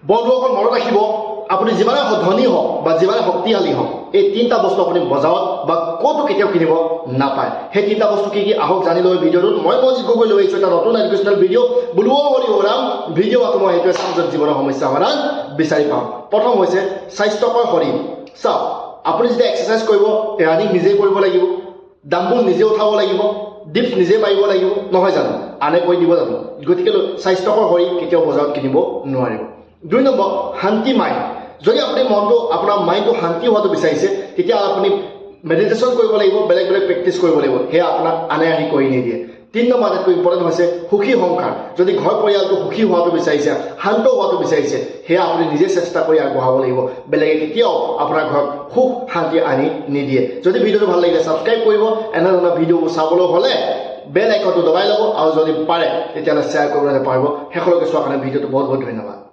বন্ধুসকল মনত ৰাখিব আপুনি যিমানে ধনী হওক বা যিমানে শক্তিশালী হওক এই তিনিটা বস্তু আপুনি বজাৰত বা ক'তো কেতিয়াও কিনিব নাপায় সেই তিনিটা বস্তু কি কি আহক জানি লৈ ভিডিঅ'টোত মই মনজিৎ গগৈ লৈ আহিছোঁ এটা নতুন এডুকেশ্যনেল ভিডিঅ' বুলুৱ হৰি ওৰাম ভিডিঅ' মই সেইটোৱে চাম য'ত জীৱনৰ সমস্যা সমাধান বিচাৰি পাওঁ প্ৰথম হৈছে স্বাস্থ্যকৰ শৰীৰ চাওক আপুনি যেতিয়া এক্সাৰচাইজ কৰিব ৰানিং নিজেই কৰিব লাগিব ডাম্বুল নিজে উঠাব লাগিব ডিপছ নিজে মাৰিব লাগিব নহয় জানো আনে কৈ দিব জানো গতিকে স্বাস্থ্যকৰ শৰীৰ কেতিয়াও বজাৰত কিনিব নোৱাৰিব 2 নম্বৰ শান্তি মাইণ্ড যদি আপুনি মনটো আপোনাৰ মাইণ্ডটো শান্তি হোৱাটো বিচাৰিছে তেতিয়া আপুনি মেডিটেশ্যন কৰিব লাগিব বেলেগ বেলেগ প্ৰেক্টিছ কৰিব লাগিব সেয়া আপোনাক আনে আহি কৰি নিদিয়ে 3 নম্বৰ আটাইতকৈ ইম্পৰ্টেণ্ট হৈছে সুখী সংসাৰ যদি ঘৰ পৰিয়ালটো সুখী হোৱাটো বিচাৰিছে শান্ত হোৱাটো বিচাৰিছে সেয়া আপুনি নিজে চেষ্টা কৰি আগবঢ়াব লাগিব বেলেগে কেতিয়াও আপোনাৰ ঘৰত সুখ শান্তি আনি নিদিয়ে যদি ভিডিঅ'টো ভাল লাগিলে ছাবস্ক্ৰাইব কৰিব এনেধৰণৰ ভিডিঅ'বোৰ চাবলৈ হ'লে বেল আইকনটো দবাই ল'ব আৰু যদি পাৰে তেতিয়াহ'লে শ্বেয়াৰ কৰিবলৈ নাপাহৰিব শেষলৈকে চোৱাৰ কাৰণে ভিডিঅ'টো বহুত বহুত ধন্যবাদ